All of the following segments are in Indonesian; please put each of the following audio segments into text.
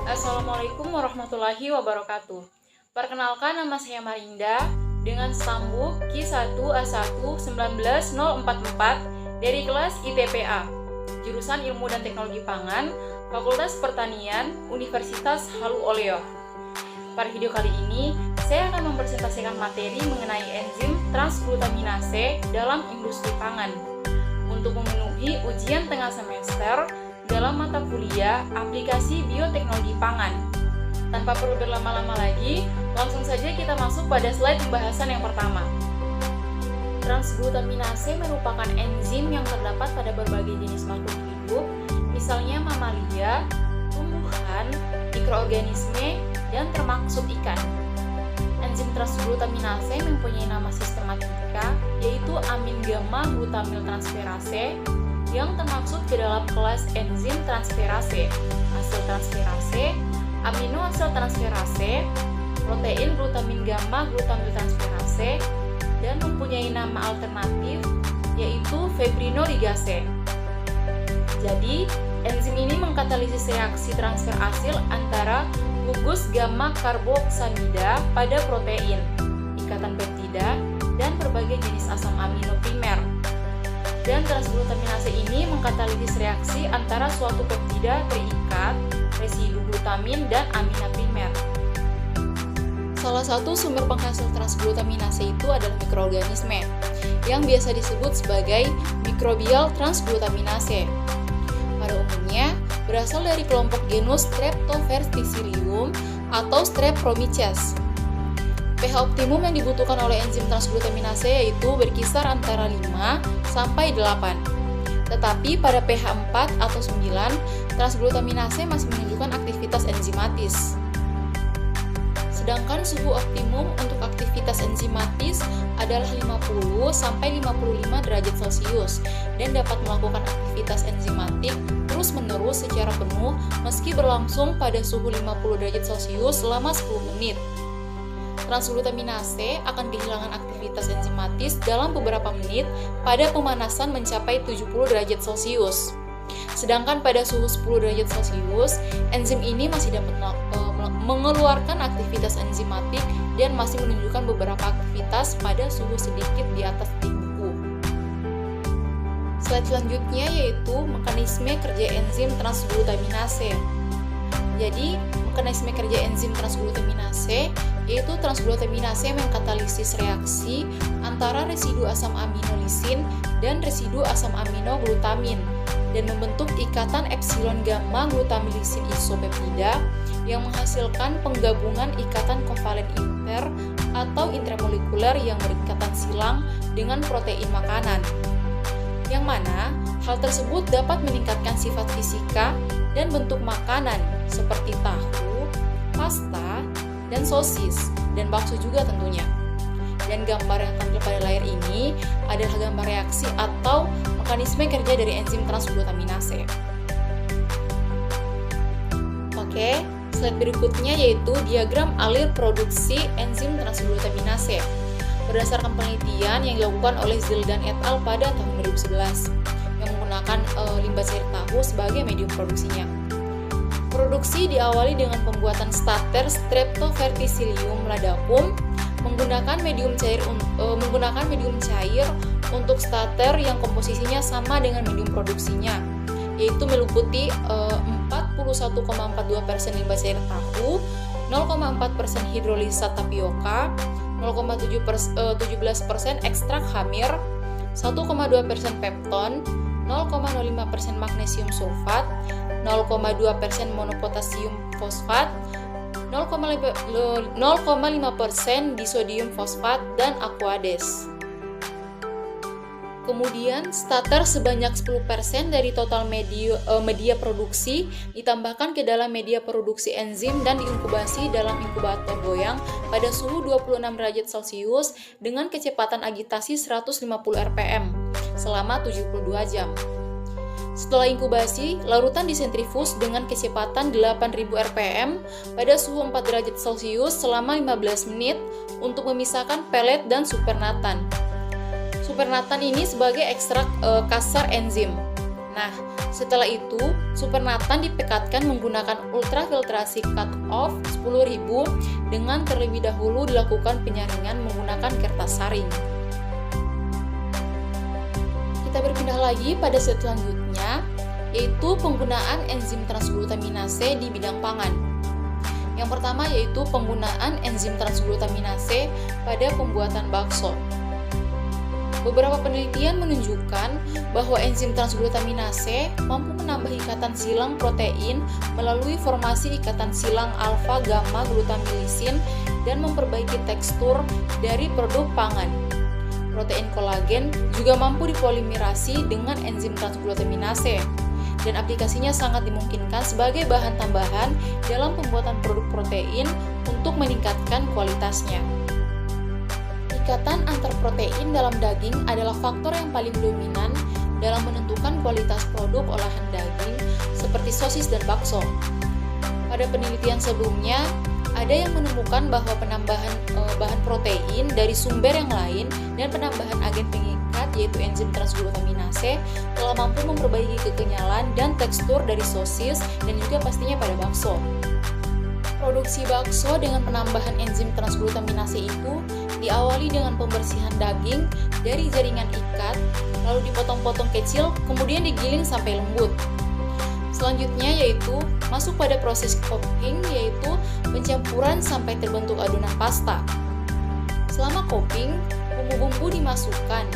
Assalamualaikum warahmatullahi wabarakatuh. Perkenalkan, nama saya Marinda dengan stambuk Q1A1-19044 dari kelas ITPA, jurusan Ilmu dan Teknologi Pangan, Fakultas Pertanian, Universitas Halu Oleo. Pada video kali ini, saya akan mempresentasikan materi mengenai enzim transglutaminase dalam industri pangan untuk memenuhi ujian tengah semester dalam mata kuliah aplikasi bioteknologi pangan. Tanpa perlu berlama-lama lagi, langsung saja kita masuk pada slide pembahasan yang pertama. Transglutaminase merupakan enzim yang terdapat pada berbagai jenis makhluk hidup, misalnya mamalia, tumbuhan, mikroorganisme, dan termasuk ikan. Enzim transglutaminase mempunyai nama sistematika, yaitu amin gamma glutamil transferase, yang termaksud ke dalam kelas enzim transferase, asal transferase, amino asal transferase, protein glutamin gamma glutamil transferase, dan mempunyai nama alternatif yaitu fibrinoligase. Jadi, enzim ini mengkatalisis reaksi transfer asil antara gugus gamma karboksamida pada protein, ikatan peptida, dan berbagai jenis asam amino primer. Dan transglutaminase ini mengkatalisis reaksi antara suatu peptida terikat, residu glutamin, dan amina primer. Salah satu sumber penghasil transglutaminase itu adalah mikroorganisme, yang biasa disebut sebagai mikrobial transglutaminase. Pada umumnya, berasal dari kelompok genus Streptoverticillium atau Streptomyces. pH optimum yang dibutuhkan oleh enzim transglutaminase yaitu berkisar antara 5 sampai 8. Tetapi pada pH 4 atau 9, transglutaminase masih menunjukkan aktivitas enzimatis. Sedangkan suhu optimum untuk aktivitas enzimatis adalah 50 sampai 55 derajat Celcius dan dapat melakukan aktivitas enzimatik terus-menerus secara penuh meski berlangsung pada suhu 50 derajat Celcius selama 10 menit. Transglutaminase akan kehilangan aktivitas enzimatis dalam beberapa menit pada pemanasan mencapai 70 derajat Celcius. Sedangkan pada suhu 10 derajat Celcius, enzim ini masih dapat mengeluarkan aktivitas enzimatik dan masih menunjukkan beberapa aktivitas pada suhu sedikit di atas titik buku. Slide selanjutnya yaitu mekanisme kerja enzim transglutaminase. Jadi, mekanisme kerja enzim transglutaminase yaitu transglutaminase mengkatalisis reaksi antara residu asam amino lisin dan residu asam amino glutamin dan membentuk ikatan epsilon gamma glutamilisin isopeptida yang menghasilkan penggabungan ikatan kovalen inter atau intramolekuler yang berikatan silang dengan protein makanan. Yang mana hal tersebut dapat meningkatkan sifat fisika dan bentuk makanan seperti tahu, pasta, dan sosis, dan bakso juga tentunya. Dan gambar yang tampil pada layar ini adalah gambar reaksi atau mekanisme kerja dari enzim transglutaminase. Oke, slide berikutnya yaitu diagram alir produksi enzim transglutaminase. Berdasarkan penelitian yang dilakukan oleh Zildan et al. Pada tahun 2011 yang menggunakan limbah cair tahu sebagai medium produksinya. Produksi diawali dengan pembuatan starter Streptoverticillium ladapum menggunakan medium cair untuk starter yang komposisinya sama dengan medium produksinya, yaitu meliputi 41,42% limbah cair tahu, 0,4% hidrolisat tapioka, 0,17% ekstrak hamir, 1,2% pepton, 0,05% magnesium sulfat, 0,2% monopotasium fosfat, 0,5% disodium fosfat, dan aquades. Kemudian, starter sebanyak 10% dari total media produksi ditambahkan ke dalam media produksi enzim dan diinkubasi dalam inkubator goyang pada suhu 26 derajat Celcius dengan kecepatan agitasi 150 rpm selama 72 jam. Setelah inkubasi, larutan disentrifus dengan kecepatan 8000 rpm pada suhu 4 derajat Celcius selama 15 menit untuk memisahkan pelet dan supernatan. Supernatan ini sebagai ekstrak kasar enzim. Nah, Setelah itu, supernatan dipekatkan menggunakan ultrafiltrasi cut-off 10.000 dengan terlebih dahulu dilakukan penyaringan menggunakan kertas saring. Kita berpindah lagi pada slide selanjutnya, yaitu penggunaan enzim transglutaminase di bidang pangan. Yang pertama yaitu penggunaan enzim transglutaminase pada pembuatan bakso. Beberapa penelitian menunjukkan bahwa enzim transglutaminase mampu menambah ikatan silang protein melalui formasi ikatan silang alfa gamma glutamilisin dan memperbaiki tekstur dari produk pangan. Protein kolagen juga mampu dipolimerasi dengan enzim transglutaminase dan aplikasinya sangat dimungkinkan sebagai bahan tambahan dalam pembuatan produk protein untuk meningkatkan kualitasnya. Ikatan antar protein dalam daging adalah faktor yang paling dominan dalam menentukan kualitas produk olahan daging seperti sosis dan bakso. Pada penelitian sebelumnya, ada yang menemukan bahwa penambahan bahan protein dari sumber yang lain dan penambahan agen pengikat yaitu enzim transglutaminase telah mampu memperbaiki kekenyalan dan tekstur dari sosis dan juga pastinya pada bakso. Produksi bakso dengan penambahan enzim transglutaminase itu diawali dengan pembersihan daging dari jaringan ikat, lalu dipotong-potong kecil, kemudian digiling sampai lembut. Selanjutnya yaitu masuk pada proses cooking, yaitu pencampuran sampai terbentuk adonan pasta. Selama cooking, bumbu-bumbu dimasukkan,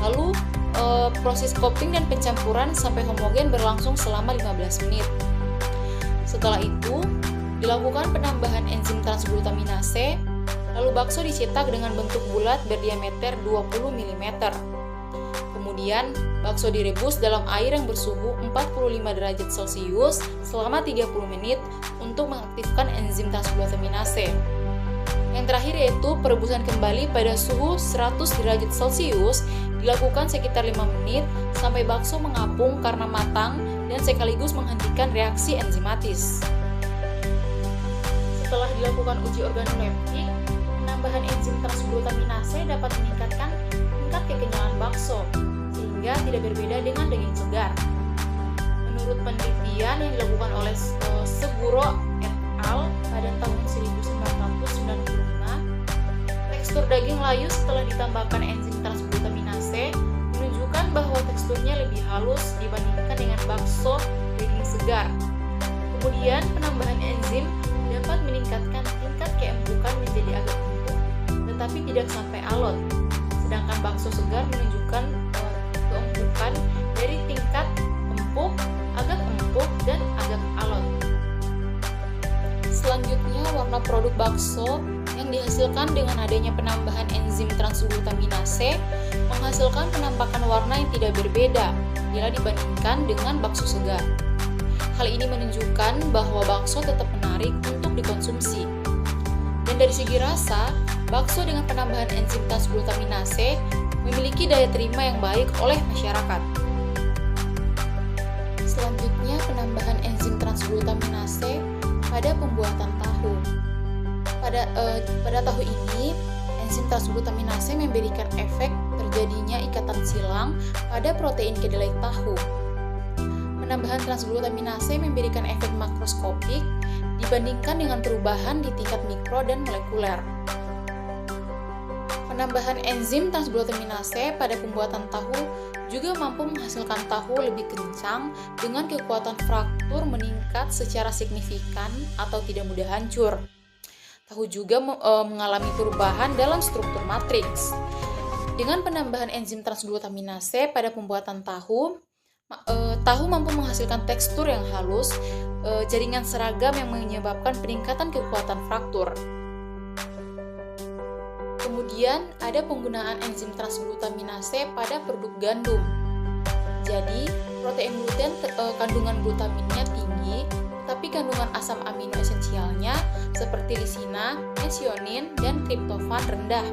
lalu proses cooking dan pencampuran sampai homogen berlangsung selama 15 menit. Setelah itu, dilakukan penambahan enzim transglutaminase, lalu bakso dicetak dengan bentuk bulat berdiameter 20 mm. Kemudian, bakso direbus dalam air yang bersuhu 45 derajat Celcius selama 30 menit untuk mengaktifkan enzim transglutaminase. Yang terakhir yaitu perebusan kembali pada suhu 100 derajat Celcius dilakukan sekitar 5 menit sampai bakso mengapung karena matang dan sekaligus menghentikan reaksi enzimatis. Setelah dilakukan uji organoleptik, penambahan enzim transglutaminase dapat meningkatkan tingkat kekenyalan bakso, sehingga tidak berbeda dengan daging segar. Menurut penelitian yang dilakukan oleh Seguro et al. Pada tahun 1995, tekstur daging layu setelah ditambahkan enzim transglutaminase menunjukkan bahwa teksturnya lebih halus dibandingkan dengan bakso daging segar. Kemudian, penambahan enzim dapat meningkatkan tingkat keempukan menjadi agak empuk, tetapi tidak sampai alot. Sedangkan bakso segar menunjukkan keempukan dari tingkat empuk, agak empuk, dan agak alot. Selanjutnya, warna produk bakso yang dihasilkan dengan adanya penambahan enzim transglutaminase menghasilkan penampakan warna yang tidak berbeda bila dibandingkan dengan bakso segar. Hal ini menunjukkan bahwa bakso tetap menarik untuk dikonsumsi. Dan dari segi rasa, bakso dengan penambahan enzim transglutaminase memiliki daya terima yang baik oleh masyarakat. Selanjutnya, penambahan enzim transglutaminase pada pembuatan tahu. Pada tahu ini, enzim transglutaminase memberikan efek terjadinya ikatan silang pada protein kedelai tahu. Penambahan transglutaminase memberikan efek makroskopik dibandingkan dengan perubahan di tingkat mikro dan molekuler. Penambahan enzim transglutaminase pada pembuatan tahu juga mampu menghasilkan tahu lebih kencang dengan kekuatan fraktur meningkat secara signifikan atau tidak mudah hancur. Tahu juga mengalami perubahan dalam struktur matriks. Dengan penambahan enzim transglutaminase pada pembuatan tahu mampu menghasilkan tekstur yang halus, jaringan seragam yang menyebabkan peningkatan kekuatan fraktur. Kemudian ada penggunaan enzim transglutaminase pada produk gandum. Jadi, protein gluten kandungan glutaminnya tinggi, tapi kandungan asam amino esensialnya seperti lisina, metionin, dan triptofan rendah.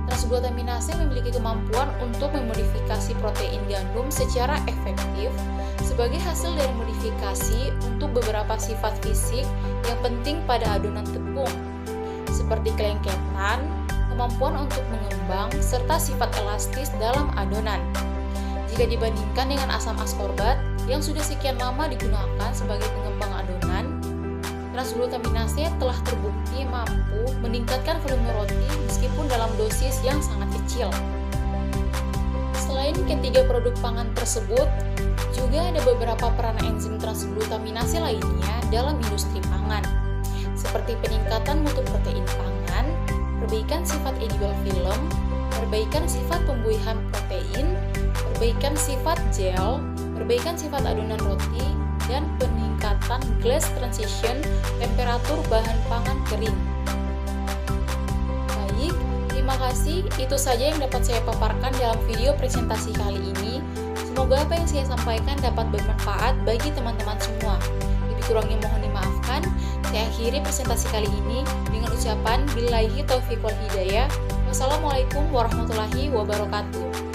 Transglutaminase memiliki kemampuan untuk memodifikasi protein gandum secara efektif sebagai hasil dari modifikasi untuk beberapa sifat fisik yang penting pada adonan tepung, seperti kelengketan, kemampuan untuk mengembang, serta sifat elastis dalam adonan. Jika dibandingkan dengan asam askorbat, yang sudah sekian lama digunakan sebagai pengembang adonan, transglutaminase telah terbukti mampu meningkatkan volume roti meskipun dalam dosis yang sangat kecil. Selain ketiga produk pangan tersebut, juga ada beberapa peran enzim transglutaminase lainnya dalam industri pangan, seperti peningkatan mutu protein pangan, perbaikan sifat edible film, perbaikan sifat pembuihan protein, perbaikan sifat gel, perbaikan sifat adonan roti, dan peningkatan glass transition temperatur bahan pangan kering. Baik, terima kasih. Itu saja yang dapat saya paparkan dalam video presentasi kali ini. Semoga apa yang saya sampaikan dapat bermanfaat bagi teman-teman semua. Lebih kurangnya mohon dimaafkan. Saya akhiri presentasi kali ini dengan ucapan billahi taufiq wal hidayah. Wassalamualaikum warahmatullahi wabarakatuh.